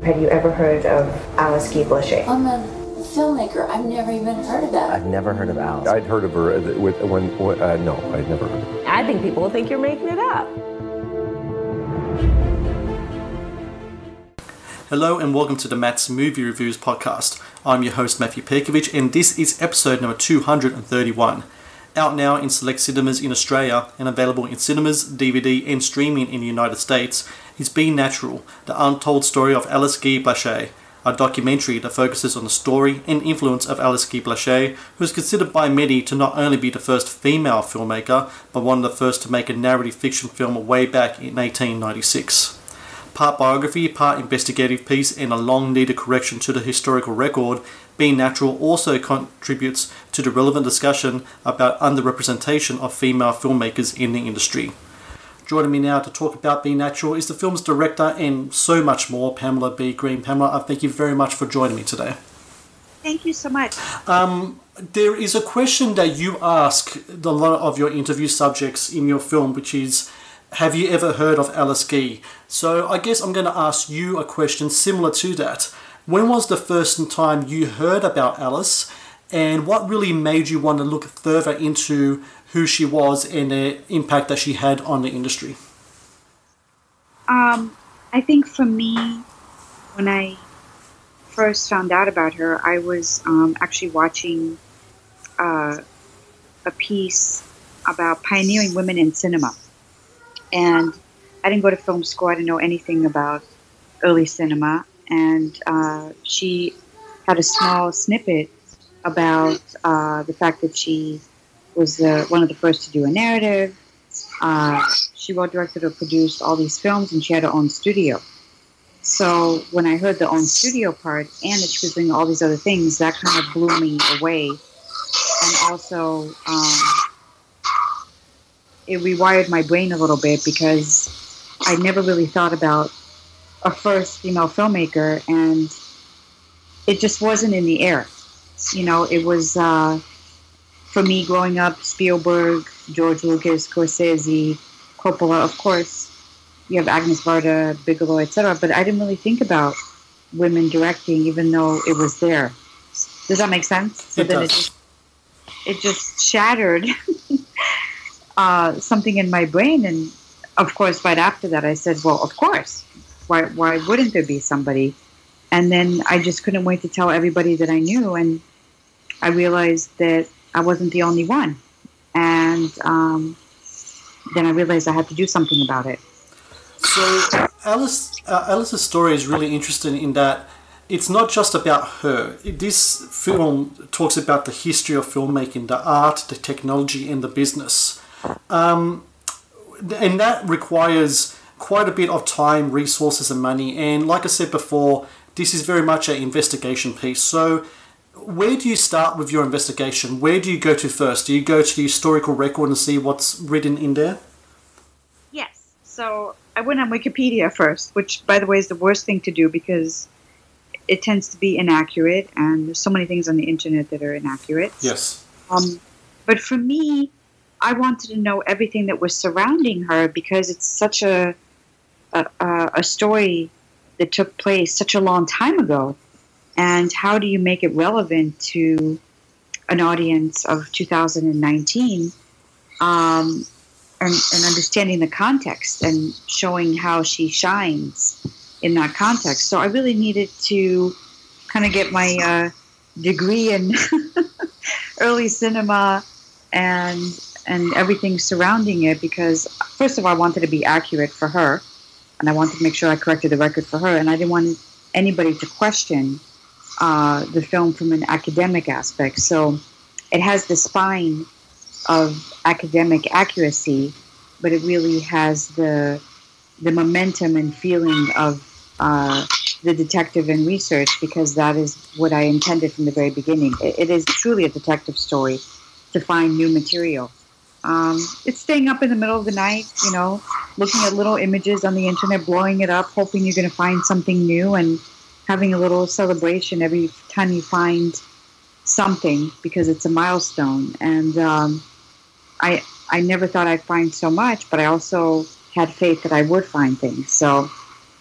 Have you ever heard of Alice Guy-Blache? I'm a filmmaker. I've never even heard of that. I've never heard of Alice. I'd heard of her no, I'd never heard of her. I think people will think you're making it up. Hello and welcome to the Matt's Movie Reviews podcast. I'm your host Matthew Pejkovic and this is episode number 231. Out now in select cinemas in Australia and available in cinemas, DVD and streaming in the United States is Be Natural, the untold story of Alice Guy-Blache, a documentary that focuses on the story and influence of Alice Guy-Blache, who is considered by many to not only be the first female filmmaker, but one of the first to make a narrative fiction film way back in 1896. Part biography, part investigative piece, and a long-needed correction to the historical record, Being Natural also contributes to the relevant discussion about underrepresentation of female filmmakers in the industry. Joining me now to talk about Being Natural is the film's director and so much more, Pamela B. Pamela, I thank you very much for joining me today. Thank you so much. There is a question that you ask a lot of your interview subjects in your film, which is, have you ever heard of Alice Guy? So I guess I'm going to ask you a question similar to that. When was the first time you heard about Alice, and what really made you want to look further into who she was and the impact that she had on the industry? I think for me, when I first found out about her, I was actually watching a piece about pioneering women in cinema. And I didn't go to film school. I didn't know anything about early cinema. And she had a small snippet about the fact that she was one of the first to do a narrative. She wrote, directed, or produced all these films, and she had her own studio. So when I heard the own studio part and that she was doing all these other things, that kind of blew me away. And also, it rewired my brain a little bit because I never really thought about a first female filmmaker, and it just wasn't in the air. You know, it was, for me growing up, Spielberg, George Lucas, Scorsese, Coppola, of course, you have Agnes Varda, Bigelow, etc., but I didn't really think about women directing, even though it was there. Does that make sense? So then it just shattered something in my brain, and of course, right after that, I said, well, of course. Why wouldn't there be somebody? And then I just couldn't wait to tell everybody that I knew, and I realized that I wasn't the only one. And then I realized I had to do something about it. So Alice's story is really interesting in that it's not just about her. This film talks about the history of filmmaking, the art, the technology, and the business. And that requires quite a bit of time, resources, and money. And like I said before, this is very much an investigation piece. So where do you start with your investigation? Where do you go to first? Do you go to the historical record and see what's written in there? Yes. So I went on Wikipedia first, which, by the way, is the worst thing to do because it tends to be inaccurate, and there's so many things on the internet that are inaccurate. Yes. But for me, I wanted to know everything that was surrounding her because it's such a story that took place such a long time ago. And how do you make it relevant to an audience of 2019 and understanding the context and showing how she shines in that context? So I really needed to kind of get my degree in early cinema and everything surrounding it because, first of all, I wanted to be accurate for her, and I wanted to make sure I corrected the record for her, and I didn't want anybody to question the film from an academic aspect. So it has the spine of academic accuracy, but it really has the momentum and feeling of the detective and research, because that is what I intended from the very beginning. It is truly a detective story to find new material. It's staying up in the middle of the night, you know, looking at little images on the internet, blowing it up, hoping you're going to find something new, and having a little celebration every time you find something because it's a milestone. And I never thought I'd find so much, but I also had faith that I would find things. So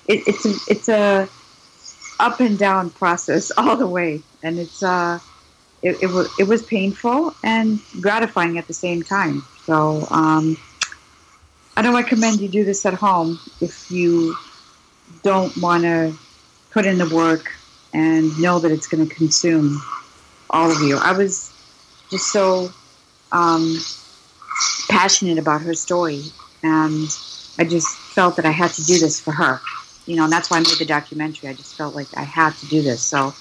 it's up and down process all the way, and it was painful and gratifying at the same time. So I don't recommend you do this at home if you don't want to put in the work and know that it's going to consume all of you. I was just so passionate about her story, and I just felt that I had to do this for her. And that's why I made the documentary. I just felt like I had to do this. So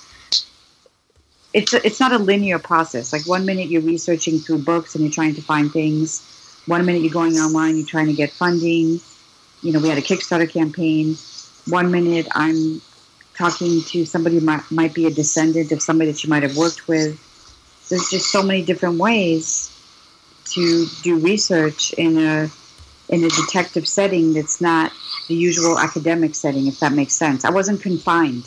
it's not a linear process. Like 1 minute you're researching through books and you're trying to find things. 1 minute you're going online, you're trying to get funding. We had a Kickstarter campaign. 1 minute I'm talking to somebody who might be a descendant of somebody that you might have worked with. There's just so many different ways to do research in a detective setting that's not the usual academic setting, if that makes sense. I wasn't confined,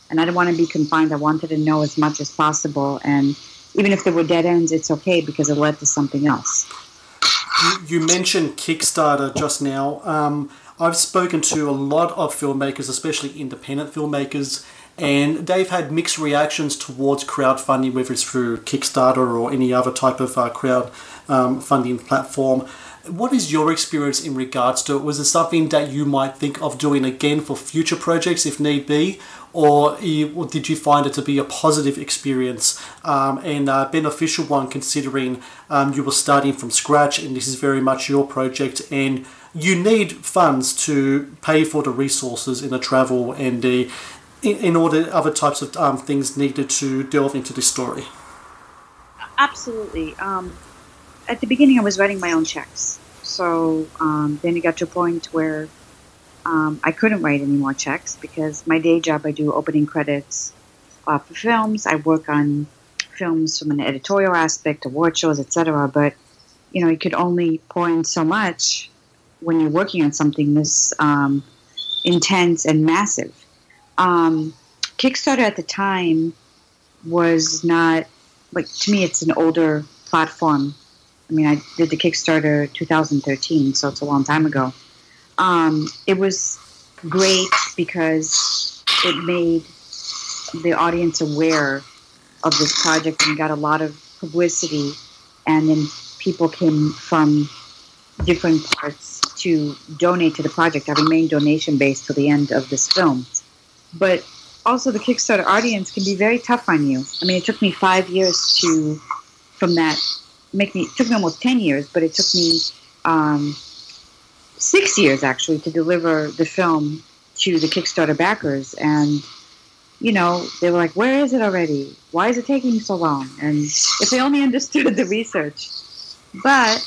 and I didn't want to be confined. I wanted to know as much as possible, and even if there were dead ends, it's okay because it led to something else. You mentioned Kickstarter just now. I've spoken to a lot of filmmakers, especially independent filmmakers, and they've had mixed reactions towards crowdfunding, whether it's through Kickstarter or any other type of crowdfunding platform. What is your experience in regards to it? Was it something that you might think of doing again for future projects if need be? Or did you find it to be a positive experience and a beneficial one, considering you were starting from scratch and this is very much your project and you need funds to pay for the resources and the travel and in order other types of things needed to delve into this story? Absolutely. At the beginning, I was writing my own checks. So then it got to a point where I couldn't write any more checks because my day job, I do opening credits for films. I work on films from an editorial aspect, award shows, etc. But, you could only pour in so much when you're working on something this intense and massive. Kickstarter at the time was not, to me, it's an older platform. I mean, I did the Kickstarter 2013, so it's a long time ago. It was great because it made the audience aware of this project and got a lot of publicity, and then people came from different parts to donate to the project. I remained donation-based till the end of this film. But also the Kickstarter audience can be very tough on you. I mean, it took me 5 years it took me almost 10 years, but it took me 6 years actually to deliver the film to the Kickstarter backers. And, they were like, where is it already? Why is it taking so long? And if they only understood the research. But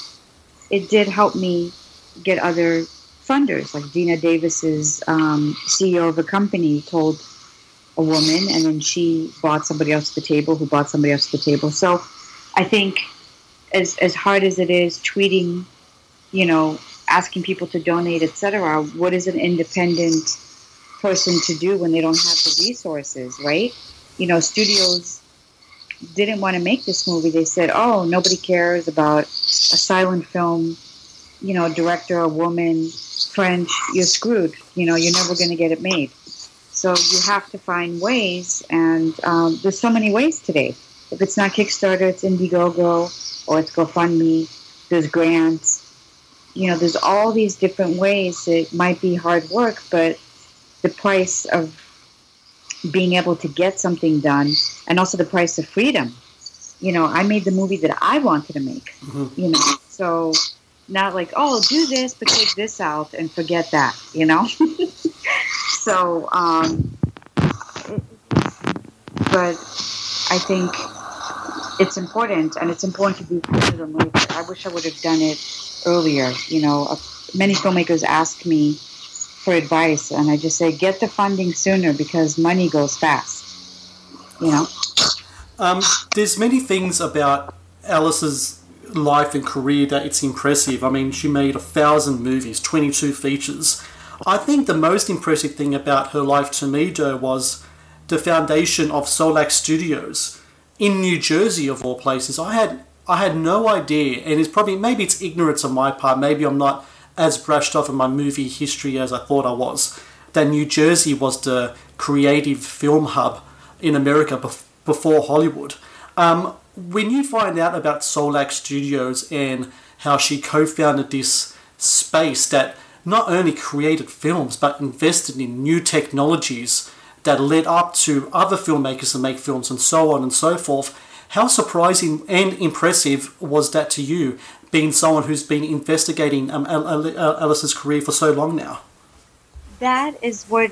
it did help me get other funders, like Dina Davis's CEO of a company told a woman, and then she bought somebody else to the table who bought somebody else to the table. So I think as hard as it is tweeting, asking people to donate, etc., what is an independent person to do when they don't have the resources, right? Studios didn't want to make this movie. They said, oh, nobody cares about a silent film, director, a woman, French, you're screwed. You're never going to get it made. So you have to find ways, and there's so many ways today. If it's not Kickstarter, it's Indiegogo, or it's GoFundMe, there's grants. There's all these different ways. It might be hard work, but the price of being able to get something done, and also the price of freedom. I made the movie that I wanted to make, so not like, oh, do this, but take this out and forget that, So, but I think it's important, and it's important to be sooner than later. I wish I would have done it earlier. Many filmmakers ask me for advice, and I just say, get the funding sooner because money goes fast. There's many things about Alice's life and career that it's impressive. I mean, she made 1,000 movies, 22 features. I think the most impressive thing about her life to me, though, was the foundation of Solak Studios in New Jersey, of all places. I had no idea, and maybe it's ignorance on my part. Maybe I'm not as brushed off in my movie history as I thought I was. that New Jersey was the creative film hub in America before Hollywood. When you find out about Solak Studios and how she co-founded this space that not only created films but invested in new technologies that led up to other filmmakers to make films and so on and so forth, how surprising and impressive was that to you, being someone who's been investigating Alice's career for so long now? That is what,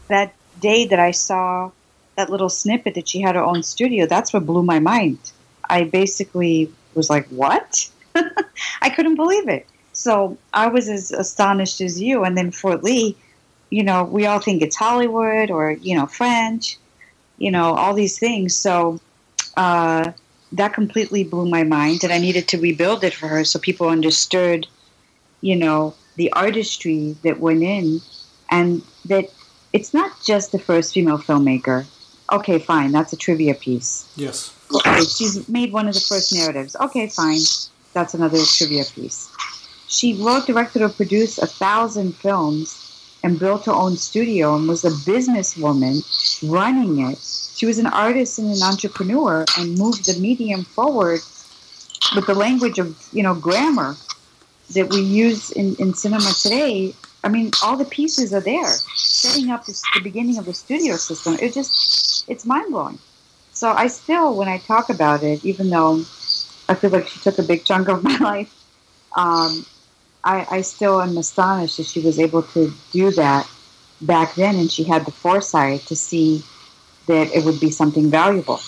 that day that I saw that little snippet that she had her own studio, that's what blew my mind. I basically was like, what? I couldn't believe it. So I was as astonished as you. And then Fort Lee, we all think it's Hollywood or, French, all these things. So that completely blew my mind. And I needed to rebuild it for her so people understood, the artistry that went in, and that it's not just the first female filmmaker. Okay, fine, that's a trivia piece. Yes. Okay, she's made one of the first narratives. Okay, fine, that's another trivia piece. She wrote, directed, or produced 1,000 films and built her own studio and was a businesswoman running it. She was an artist and an entrepreneur and moved the medium forward with the language of, grammar that we use in cinema today. I mean, all the pieces are there. Setting up the beginning of the studio system, it's mind-blowing. So I still, when I talk about it, even though I feel like she took a big chunk of my life, I still am astonished that she was able to do that back then, and she had the foresight to see that it would be something valuable.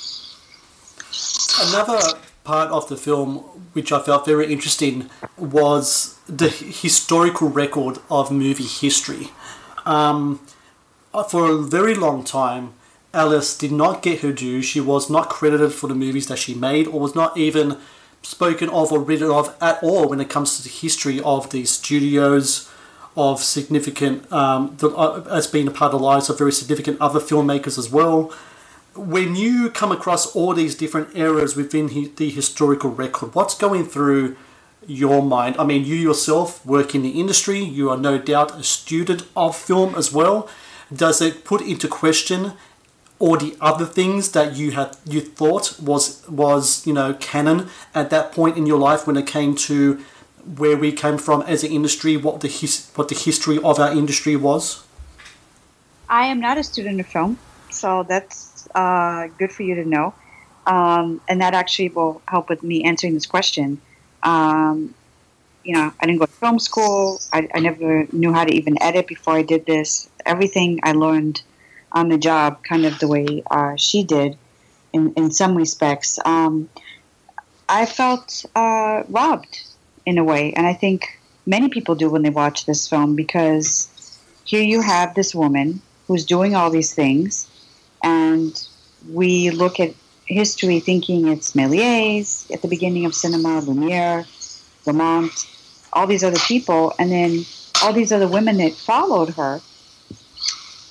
Another part of the film which I felt very interesting was the historical record of movie history. For a very long time, Alice did not get her due. She was not credited for the movies that she made, or was not even spoken of or written of at all when it comes to the history of these studios, of significant, as being a part of the lives of very significant other filmmakers as well. When you come across all these different eras within the historical record, what's going through your mind? I mean, you yourself work in the industry. You are no doubt a student of film as well. Does it put into question all the other things that you thought was canon at that point in your life when it came to where we came from as an industry, what the history of our industry was? I am not a student of film, so that's good for you to know. And that actually will help with me answering this question. I didn't go to film school. I never knew how to even edit before I did this. Everything I learned on the job, kind of the way she did in some respects. I felt robbed in a way, and I think many people do when they watch this film, because here you have this woman who's doing all these things, and we look at history thinking it's Méliès at the beginning of cinema, Lumière, Lamont, all these other people, and then all these other women that followed her.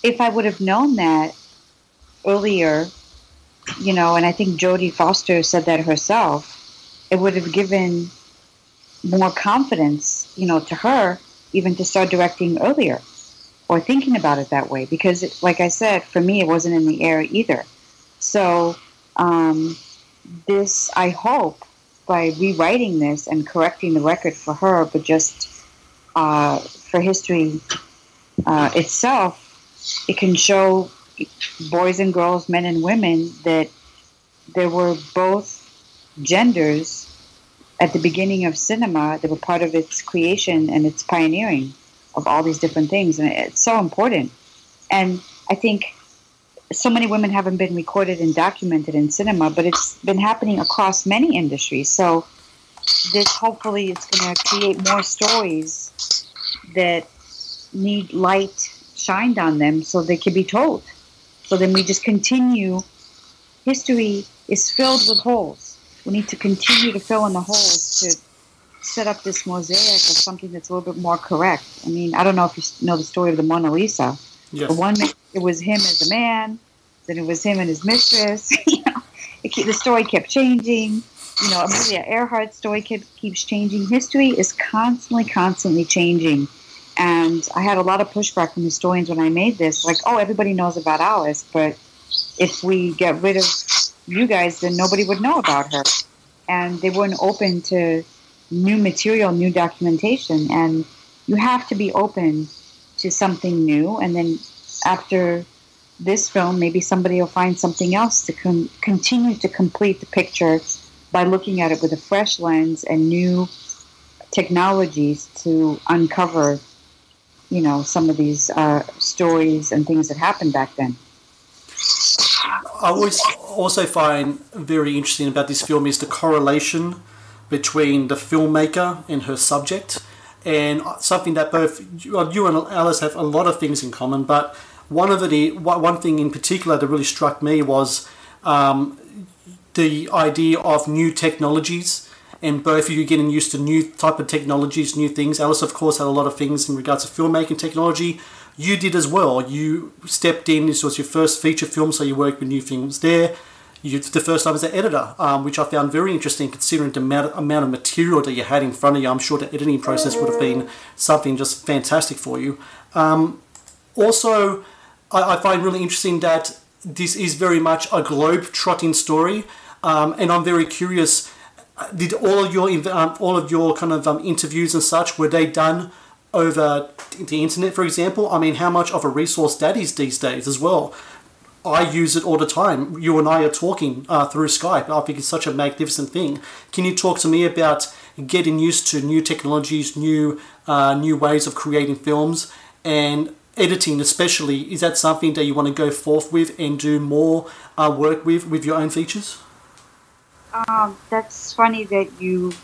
If I would have known that earlier, and I think Jodie Foster said that herself, it would have given more confidence, to her, even to start directing earlier or thinking about it that way. Because, like I said, for me, it wasn't in the air either. So this, I hope, by rewriting this and correcting the record for her, but just for history itself, it can show boys and girls, men and women, that there were both genders at the beginning of cinema that were part of its creation and its pioneering of all these different things. And it's so important. And I think so many women haven't been recorded and documented in cinema, but it's been happening across many industries. So this hopefully is going to create more stories that need light shined on them so they can be told. So then we just continue. History is filled with holes. We need to continue to fill in the holes to set up this mosaic of something that's a little bit more correct. I mean, I don't know if you know the story of the Mona Lisa. Yes. The one, it was him as a man, then it was him and his mistress. The story kept changing. Amelia Earhart's story keeps changing. History is constantly changing. And I had a lot of pushback from historians when I made this, like, oh, everybody knows about Alice, but if we get rid of you guys, then nobody would know about her. And they weren't open to new material, new documentation. And you have to be open to something new. And then after this film, maybe somebody will find something else to continue to complete the picture by looking at it with a fresh lens and new technologies to uncover, you know, some of these stories and things that happened back then. I always also find very interesting about this film is the correlation between the filmmaker and her subject, and something that both you and Alice have a lot of things in common, but one thing in particular that really struck me was the idea of new technologies, and both of you getting used to new type of technologies, new things. Alice, of course, had a lot of things in regards to filmmaking technology. You did as well. You stepped in. This was your first feature film, so you worked with new things there. The first time as an editor, which I found very interesting considering the amount of material that you had in front of you. I'm sure the editing process would have been something just fantastic for you. Also, I find really interesting that this is very much a globe-trotting story, and I'm very curious, did all of your kind of interviews and such, were they done over the internet, for example? I mean, how much of a resource that is these days as well. I use it all the time. You and I are talking through Skype. I think it's such a magnificent thing. Can you talk to me about getting used to new technologies, new ways of creating films, and editing especially? Is that something that you want to go forth with and do more work with your own features? That's funny that you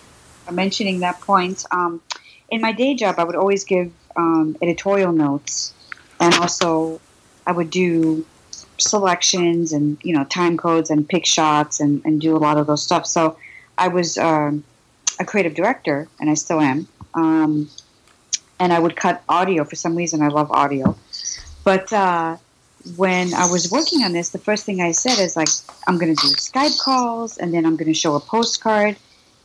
are mentioning that point. In my day job, I would always give editorial notes, and also I would do selections and, you know, time codes and pick shots and do a lot of those stuff. So I was a creative director, and I still am. And I would cut audio. For some reason, I love audio. But when I was working on this, the first thing I said is, like, I'm going to do Skype calls, and then I'm going to show a postcard,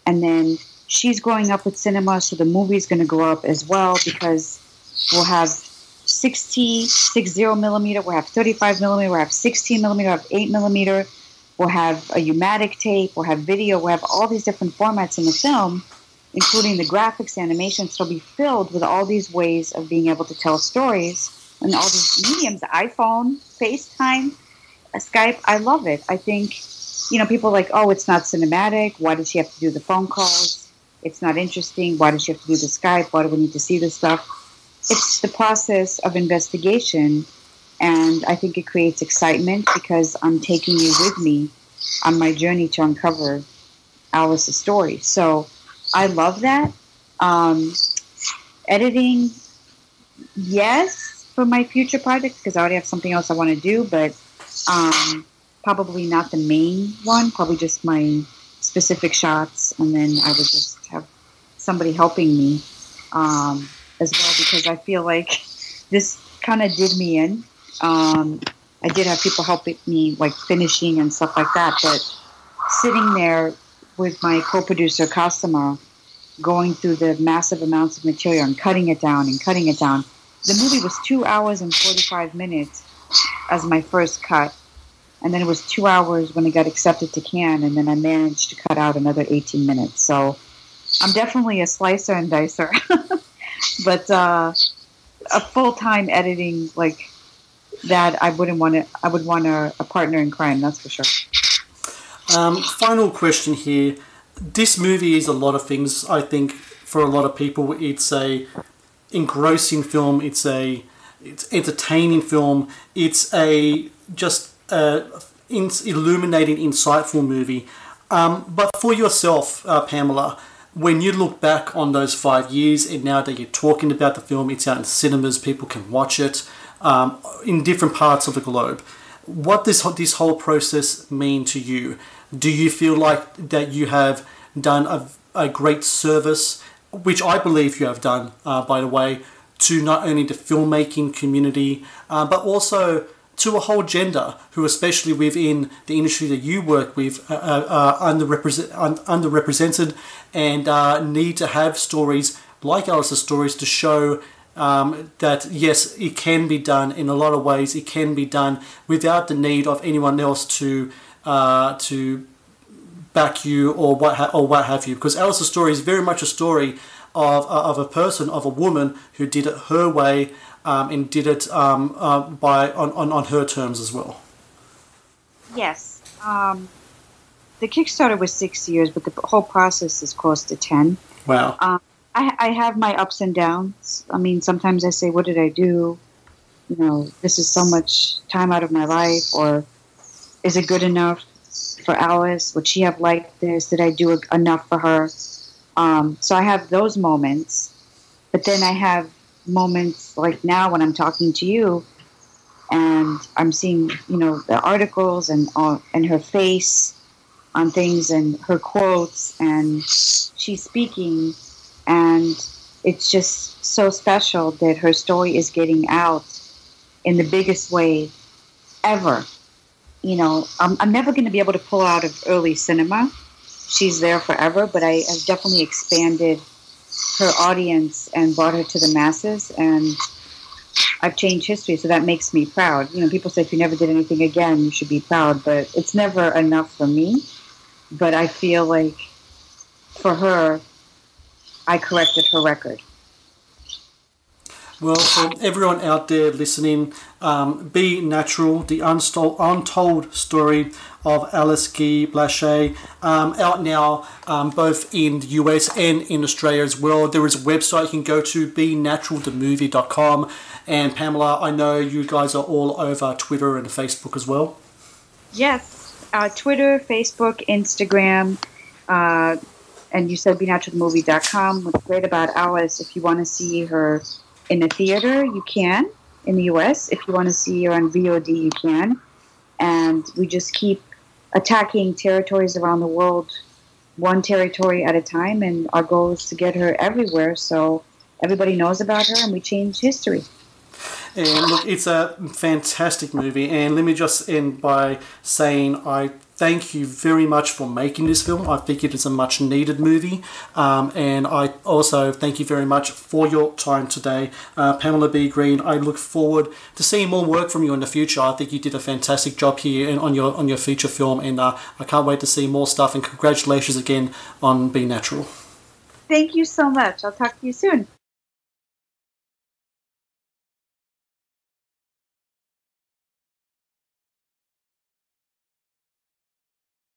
and then she's growing up with cinema, so the movie's going to grow up as well, because we'll have 60 millimeter, we'll have 35 millimeter, we'll have 16 millimeter, we'll have 8 millimeter, we'll have a U-matic tape, we'll have video, we'll have all these different formats in the film, including the graphics, animation. So it'll be filled with all these ways of being able to tell stories and all these mediums, iPhone, FaceTime, Skype. I love it. I think, you know, people are like, oh, it's not cinematic. Why does she have to do the phone calls? It's not interesting. Why does she have to do the Skype? Why do we need to see this stuff? It's the process of investigation, and I think it creates excitement because I'm taking you with me on my journey to uncover Alice's story. So I love that. Editing, yes, for my future projects, because I already have something else I want to do, but probably not the main one, probably just my specific shots, and then I would just have somebody helping me as well, because I feel like this kind of did me in. I did have people helping me, like finishing and stuff like that, but sitting there with my co-producer Cosima, going through the massive amounts of material and cutting it down and cutting it down. The movie was 2 hours and 45 minutes as my first cut, and then it was 2 hours when it got accepted to Cannes, and then I managed to cut out another 18 minutes. So I'm definitely a slicer and dicer, but a full-time editing like that, I would want a partner in crime, that's for sure. Final question here. This movie is a lot of things. I think for a lot of people, it's a engrossing film. It's entertaining film. It's a just illuminating, insightful movie. But for yourself, Pamela, when you look back on those 5 years, and now that you're talking about the film, it's out in cinemas, people can watch it in different parts of the globe. What does this whole process mean to you? Do you feel like that you have done a great service, which I believe you have done, by the way, to not only the filmmaking community, but also to a whole gender who, especially within the industry that you work with, are underrepresented and need to have stories like Alice's stories to show that yes, it can be done in a lot of ways. It can be done without the need of anyone else to back you or what have you. Because Alice's story is very much a story of a person, of a woman who did it her way and did it on her terms as well. Yes. The Kickstarter was 6 years, but the whole process is close to 10. Wow. I have my ups and downs. I mean, sometimes I say, what did I do? You know, this is so much time out of my life, or is it good enough for Alice? Would she have liked this? Did I do enough for her? So I have those moments, but then I have moments like now when I'm talking to you and I'm seeing, you know, the articles and her face on things and her quotes, and she's speaking, and it's just so special that her story is getting out in the biggest way ever. You know, I'm never going to be able to pull out of early cinema. She's there forever, but I have definitely expanded her audience and brought her to the masses, and I've changed history, so that makes me proud. You know, people say if you never did anything again, you should be proud, but it's never enough for me. But I feel like for her, I corrected her record. Well, for everyone out there listening, Be Natural, the untold story of Alice Guy-Blache, out now both in the US and in Australia as well. There is a website you can go to, benaturalthemovie.com. And Pamela, I know you guys are all over Twitter and Facebook as well. Yes, Twitter, Facebook, Instagram, and you said benaturalthemovie.com. What's great about Alice, if you want to see her in a theater, you can, in the US. If you want to see her on VOD, you can. And we just keep attacking territories around the world, one territory at a time, and our goal is to get her everywhere so everybody knows about her and we change history. And look, it's a fantastic movie, and let me just end by saying I thank you very much for making this film. I think it is a much needed movie, and I also thank you very much for your time today. Pamela B. Green, I look forward to seeing more work from you in the future. I think you did a fantastic job here and on your feature film, and I can't wait to see more stuff, and congratulations again on Be Natural. Thank you so much. I'll talk to you soon.